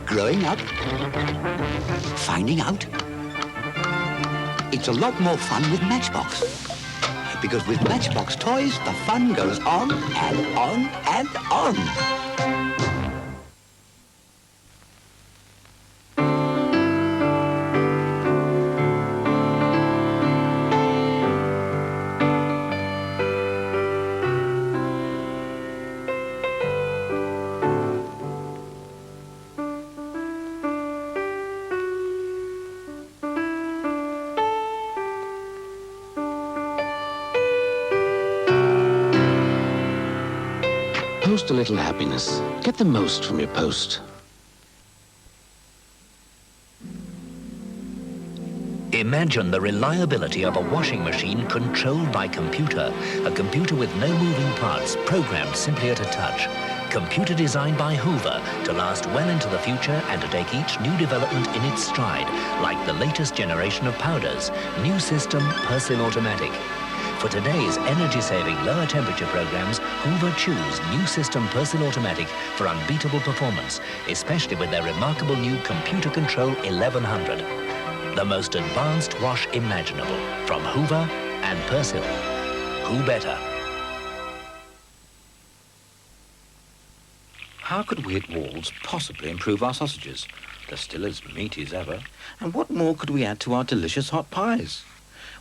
Growing up, finding out. It's a lot more fun with Matchbox. Because with Matchbox toys, the fun goes on and on and on. Post a little happiness. Get the most from your post. Imagine the reliability of a washing machine controlled by computer. A computer with no moving parts, programmed simply at a touch. Computer designed by Hoover to last well into the future and to take each new development in its stride, like the latest generation of powders. New system, Persil Automatic. For today's energy-saving lower temperature programs, Hoover choose new system Persil Automatic for unbeatable performance, especially with their remarkable new Computer Control 1100. The most advanced wash imaginable from Hoover and Persil. Who better? How could we at Walls possibly improve our sausages? They're still as meaty as ever. And what more could we add to our delicious hot pies?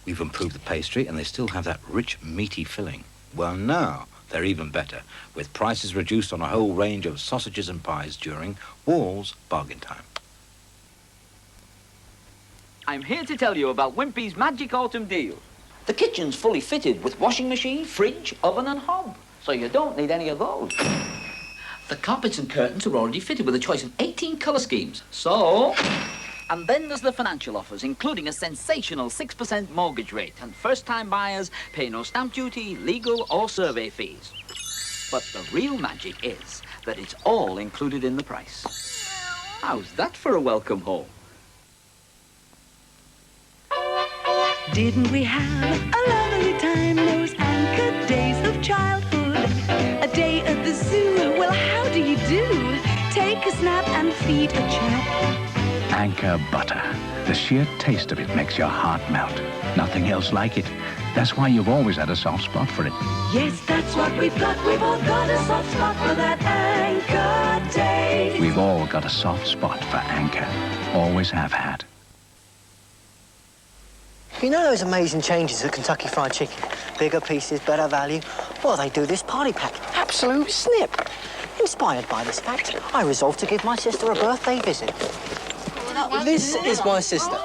We've improved the pastry and they still have that rich, meaty filling. Well, now they're even better, with prices reduced on a whole range of sausages and pies during Walls Bargain Time. I'm here to tell you about Wimpy's Magic Autumn Deal. The kitchen's fully fitted with washing machine, fridge, oven and hob, so you don't need any of those. The carpets and curtains are already fitted with a choice of 18 colour schemes, so... And then there's the financial offers, including a sensational 6% mortgage rate, and first-time buyers pay no stamp duty, legal or survey fees. But the real magic is that it's all included in the price. How's that for a welcome home? Didn't we have a lovely time, those anchored days of childhood? A day at the zoo, well, how do you do? Take a snap and feed a chap. Anchor butter. The sheer taste of it makes your heart melt. Nothing else like it. That's why you've always had a soft spot for it. Yes, that's what we've got. We've all got a soft spot for that Anchor taste. We've all got a soft spot for Anchor. Always have had. You know those amazing changes at Kentucky Fried Chicken? Bigger pieces, better value. Well, they do this party pack. Absolute snip. Inspired by this fact, I resolved to give my sister a birthday visit. This is my sister,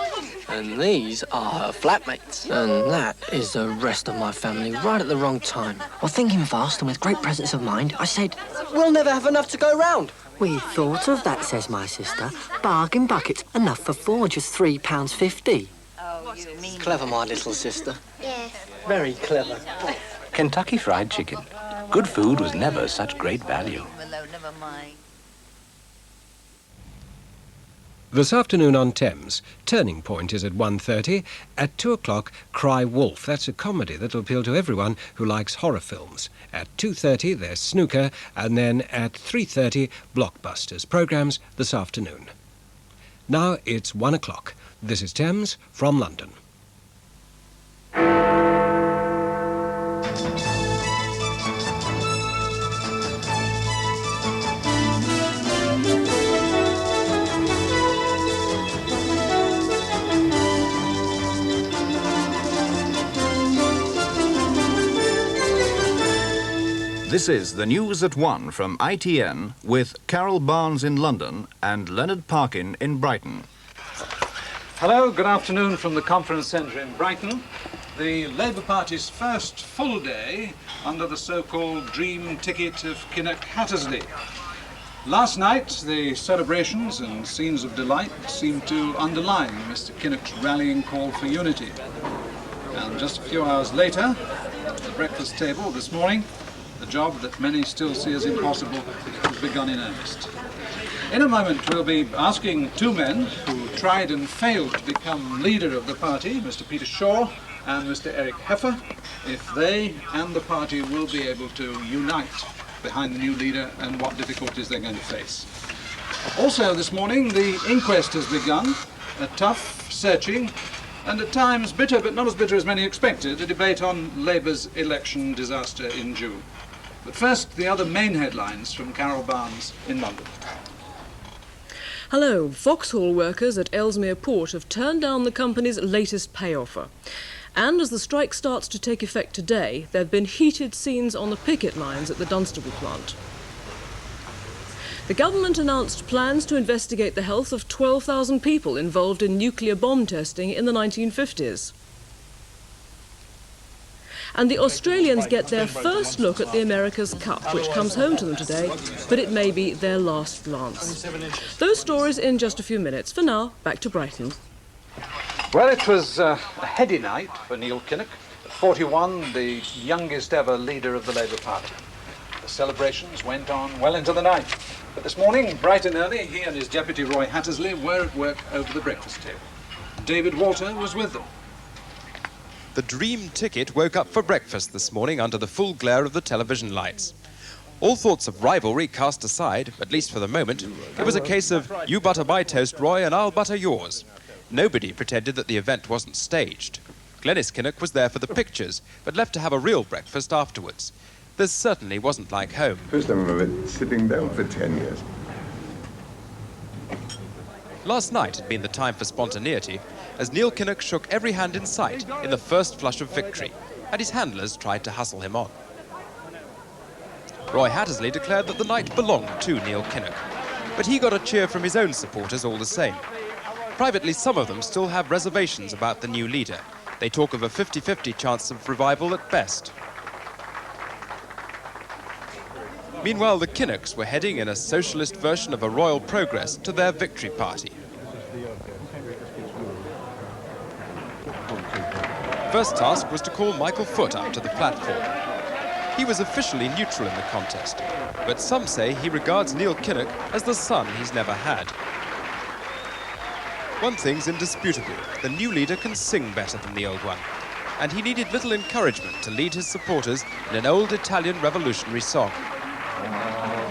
and these are her flatmates. And that is the rest of my family, right at the wrong time. Well, thinking fast and with great presence of mind, I said, We'll never have enough to go round. we thought of that, says my sister. Bargain bucket, enough for four, just £3.50. Clever, my little sister. Yes. Very clever. Kentucky Fried Chicken. Good food was never such great value. This afternoon on Thames, Turning Point is at 1:30. At 2 o'clock, Cry Wolf. That's a comedy that'll appeal to everyone who likes horror films. At 2:30, there's Snooker, and then at 3:30, Blockbusters. Programmes this afternoon. Now it's 1 o'clock. This is Thames from London. This is the News at 1 from ITN with Carol Barnes in London and Leonard Parkin in Brighton. Hello, good afternoon from the conference centre in Brighton. The Labour Party's first full day under the so-called dream ticket of Kinnock Hattersley. Last night, the celebrations and scenes of delight seemed to underline Mr. Kinnock's rallying call for unity. And just a few hours later, at the breakfast table this morning, the job that many still see as impossible has begun in earnest. In a moment, we'll be asking two men who tried and failed to become leader of the party, Mr. Peter Shaw and Mr. Eric Heffer, if they and the party will be able to unite behind the new leader and what difficulties they're going to face. Also this morning, the inquest has begun, a tough, searching, and at times bitter, but not as bitter as many expected, a debate on Labour's election disaster in June. But first, the other main headlines from Carol Barnes in London. Hello. Vauxhall workers at Elsmere Port have turned down the company's latest pay offer. And as the strike starts to take effect today, there have been heated scenes on the picket lines at the Dunstable plant. The government announced plans to investigate the health of 12,000 people involved in nuclear bomb testing in the 1950s. And the Australians get their first look at the America's Cup, which comes home to them today, but it may be their last glance. Those stories in just a few minutes. For now, back to Brighton. Well, it was a heady night for Neil Kinnock, at 41, the youngest ever leader of the Labour Party. The celebrations went on well into the night. But this morning, bright and early, he and his deputy Roy Hattersley were at work over the breakfast table. David Walter was with them. The dream ticket woke up for breakfast this morning under the full glare of the television lights. All thoughts of rivalry cast aside, at least for the moment, it was a case of you butter my toast, Roy, and I'll butter yours. Nobody pretended that the event wasn't staged. Glenys Kinnock was there for the pictures, but left to have a real breakfast afterwards. This certainly wasn't like home. First time I've been sitting down for 10 years. Last night had been the time for spontaneity, as Neil Kinnock shook every hand in sight in the first flush of victory, and his handlers tried to hustle him on. Roy Hattersley declared that the night belonged to Neil Kinnock, but he got a cheer from his own supporters all the same. Privately, some of them still have reservations about the new leader. They talk of a 50-50 chance of revival at best. Meanwhile, the Kinnocks were heading in a socialist version of a royal progress to their victory party. First task was to call Michael Foot up to the platform. He was officially neutral in the contest, but some say he regards Neil Kinnock as the son he's never had. One thing's indisputable, the new leader can sing better than the old one, and he needed little encouragement to lead his supporters in an old Italian revolutionary song.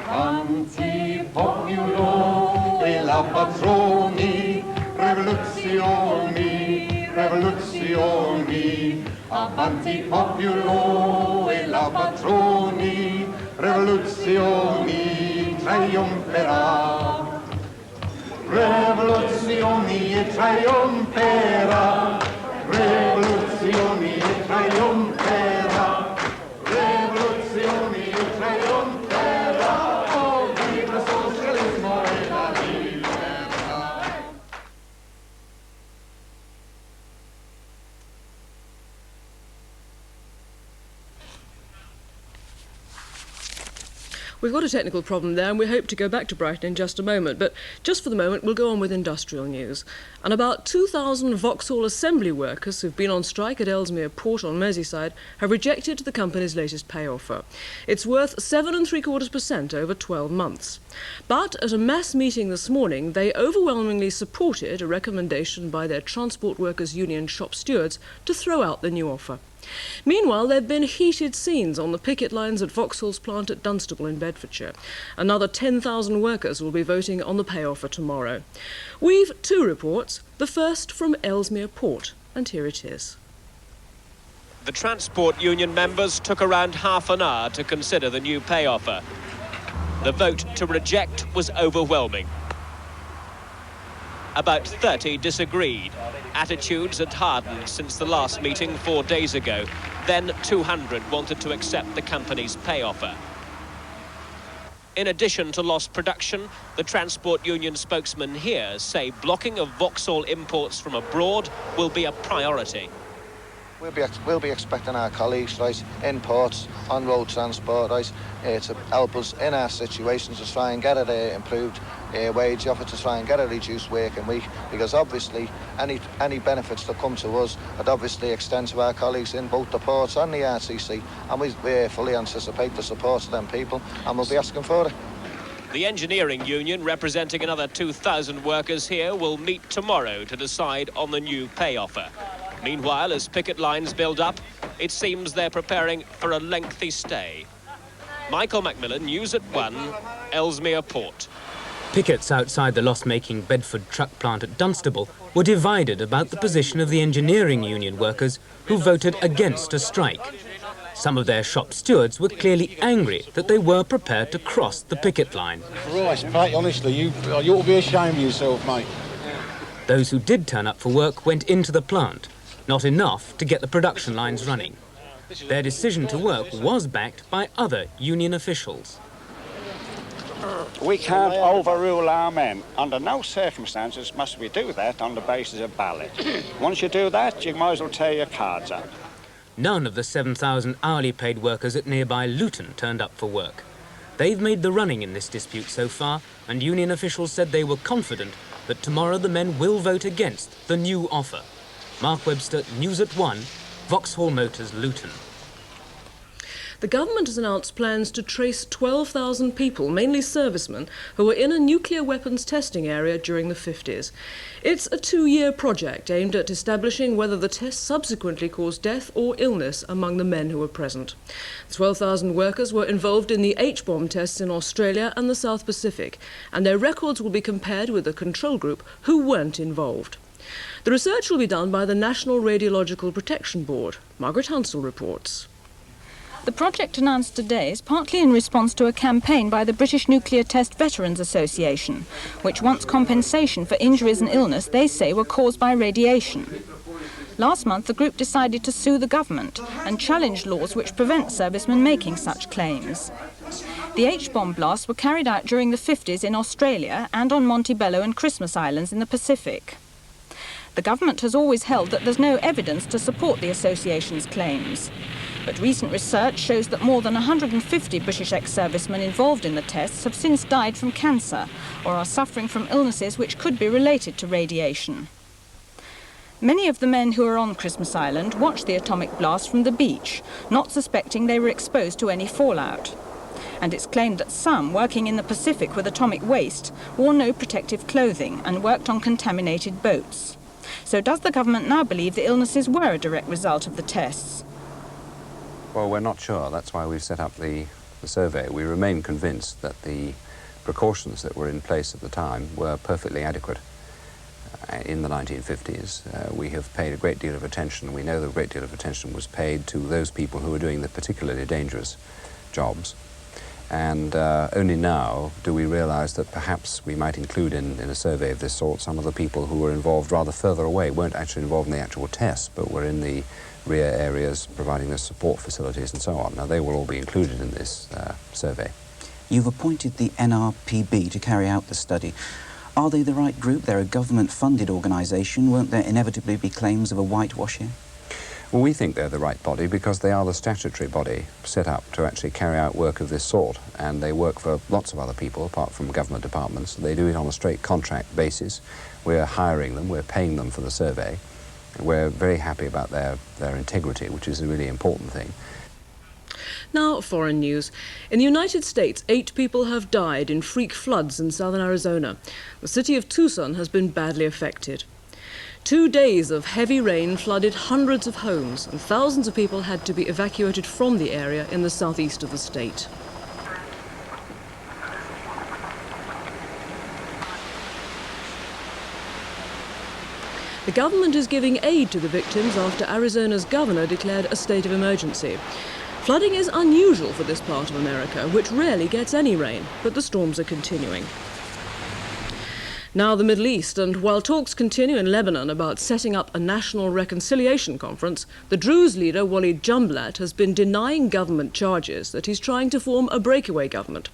Avanti populo e la patroni, rivoluzioni, rivoluzioni. Avanti populo e la patroni, rivoluzioni, trionferà. Rivoluzioni e trionferà, rivoluzioni e trionferà, rivoluzioni e trionferà, oh viva socialismo e la libertà. We've got a technical problem there, and we hope to go back to Brighton in just a moment, but just for the moment we'll go on with industrial news. And about 2,000 Vauxhall assembly workers who've been on strike at Elsmere Port on Merseyside have rejected the company's latest pay offer. It's worth 7.75% over 12 months. But at a mass meeting this morning, they overwhelmingly supported a recommendation by their Transport Workers Union shop stewards to throw out the new offer. Meanwhile, there have been heated scenes on the picket lines at Vauxhall's plant at Dunstable in Bedfordshire. Another 10,000 workers will be voting on the pay offer tomorrow. We've two reports, the first from Elsmere Port, and here it is. The Transport Union members took around half an hour to consider the new pay offer. The vote to reject was overwhelming. About 30 disagreed. Attitudes had hardened since the last meeting 4 days ago. Then 200 wanted to accept the company's pay offer. In addition to lost production, the Transport Union spokesman here say blocking of Vauxhall imports from abroad will be a priority. We'll be expecting our colleagues, right, in ports, on road transport, right, to help us in our situations to try and get an improved wage offer, to try and get a reduced working week, because obviously any benefits that come to us would obviously extend to our colleagues in both the ports and the RTC, and we fully anticipate the support of them people, and we'll be asking for it. The engineering union, representing another 2,000 workers here, will meet tomorrow to decide on the new pay offer. Meanwhile, as picket lines build up, it seems they're preparing for a lengthy stay. Michael Macmillan, News at 1, Ellesmere Port. Pickets outside the loss-making Bedford truck plant at Dunstable were divided about the position of the engineering union workers who voted against a strike. Some of their shop stewards were clearly angry that they were prepared to cross the picket line. Christ, mate, honestly, you ought to be ashamed of yourself, mate. Those who did turn up for work went into the plant, not enough to get the production lines running. Their decision to work was backed by other union officials. We can't overrule our men. Under no circumstances must we do that on the basis of ballot. Once you do that, you might as well tear your cards up. None of the 7,000 hourly paid workers at nearby Luton turned up for work. They've made the running in this dispute so far, and union officials said they were confident that tomorrow the men will vote against the new offer. Mark Webster, News at 1, Vauxhall Motors, Luton. The government has announced plans to trace 12,000 people, mainly servicemen, who were in a nuclear weapons testing area during the 50s. It's a 2-year project aimed at establishing whether the test subsequently caused death or illness among the men who were present. 12,000 workers were involved in the H-bomb tests in Australia and the South Pacific, and their records will be compared with a control group who weren't involved. The research will be done by the National Radiological Protection Board. Margaret Hansel reports. The project announced today is partly in response to a campaign by the British Nuclear Test Veterans Association, which wants compensation for injuries and illness they say were caused by radiation. Last month, the group decided to sue the government and challenge laws which prevent servicemen making such claims. The H-bomb blasts were carried out during the 50s in Australia and on Montebello and Christmas Islands in the Pacific. The government has always held that there's no evidence to support the association's claims. But recent research shows that more than 150 British ex-servicemen involved in the tests have since died from cancer or are suffering from illnesses which could be related to radiation. Many of the men who are on Christmas Island watched the atomic blast from the beach, not suspecting they were exposed to any fallout. And it's claimed that some working in the Pacific with atomic waste wore no protective clothing and worked on contaminated boats. So does the government now believe the illnesses were a direct result of the tests? Well, we're not sure. That's why we've set up the survey. We remain convinced that the precautions that were in place at the time were perfectly adequate. In the 1950s, we have paid a great deal of attention. We know that a great deal of attention was paid to those people who were doing the particularly dangerous jobs. And only now do we realize that perhaps we might include in a survey of this sort some of the people who were involved rather further away, weren't actually involved in the actual tests, but were in the rear areas providing the support facilities and so on. Now, they will all be included in this survey. You've appointed the NRPB to carry out the study. Are they the right group? They're a government-funded organisation. Won't there inevitably be claims of a whitewash here? Well, we think they're the right body because they are the statutory body set up to actually carry out work of this sort, and they work for lots of other people apart from government departments. They do it on a straight contract basis. We're hiring them, we're paying them for the survey. We're very happy about their integrity, which is a really important thing. Now, foreign news. In the United States, 8 people have died in freak floods in southern Arizona. The city of Tucson has been badly affected. 2 days of heavy rain flooded hundreds of homes, and thousands of people had to be evacuated from the area in the southeast of the state. The government is giving aid to the victims after Arizona's governor declared a state of emergency. Flooding is unusual for this part of America, which rarely gets any rain, but the storms are continuing. Now the Middle East, and while talks continue in Lebanon about setting up a national reconciliation conference, the Druze leader Walid Jumblat has been denying government charges that he's trying to form a breakaway government.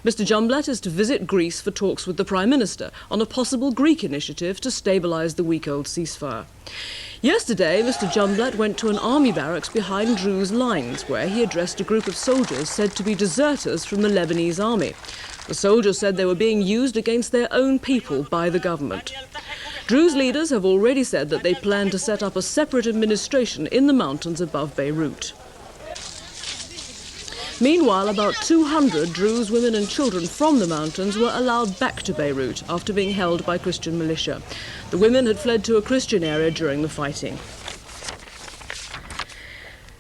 Mr. Jumblat is to visit Greece for talks with the Prime Minister on a possible Greek initiative to stabilise the week-old ceasefire. Yesterday, Mr. Jumblat went to an army barracks behind Druze lines, where he addressed a group of soldiers said to be deserters from the Lebanese army. The soldiers said they were being used against their own people by the government. Druze leaders have already said that they plan to set up a separate administration in the mountains above Beirut. Meanwhile, about 200 Druze women and children from the mountains were allowed back to Beirut after being held by Christian militia. The women had fled to a Christian area during the fighting.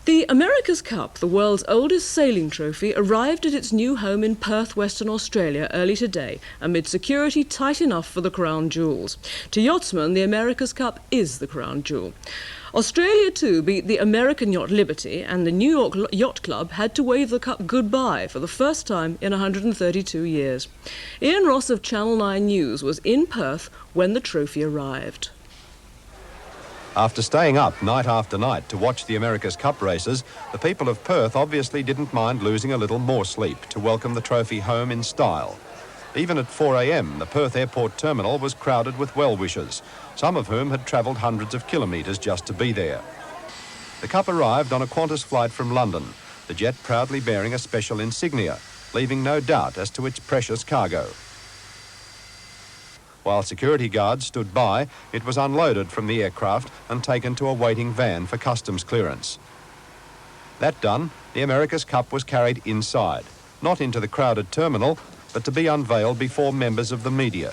The America's Cup, the world's oldest sailing trophy, arrived at its new home in Perth, Western Australia early today, amid security tight enough for the crown jewels. To yachtsmen, the America's Cup is the crown jewel. Australia, too, beat the American yacht Liberty, and the New York Yacht Club had to wave the cup goodbye for the first time in 132 years. Ian Ross of Channel 9 News was in Perth when the trophy arrived. After staying up night after night to watch the America's Cup races, the people of Perth obviously didn't mind losing a little more sleep to welcome the trophy home in style. Even at 4 a.m, the Perth Airport terminal was crowded with well-wishers, some of whom had travelled hundreds of kilometres just to be there. The Cup arrived on a Qantas flight from London, the jet proudly bearing a special insignia, leaving no doubt as to its precious cargo. While security guards stood by, it was unloaded from the aircraft and taken to a waiting van for customs clearance. That done, the America's Cup was carried inside, not into the crowded terminal, but to be unveiled before members of the media.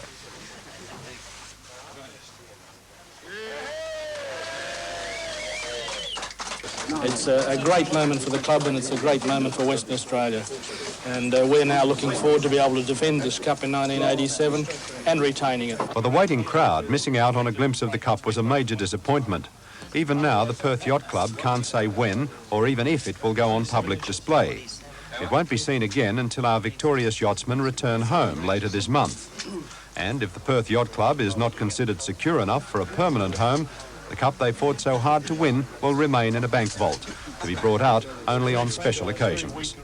It's a great moment for the club, and it's a great moment for Western Australia. And we're now looking forward to be able to defend this cup in 1987 and retaining it. For the waiting crowd, missing out on a glimpse of the cup was a major disappointment. Even now, the Perth Yacht Club can't say when or even if it will go on public display. It won't be seen again until our victorious yachtsmen return home later this month. And if the Perth Yacht Club is not considered secure enough for a permanent home, the cup they fought so hard to win will remain in a bank vault, to be brought out only on special occasions.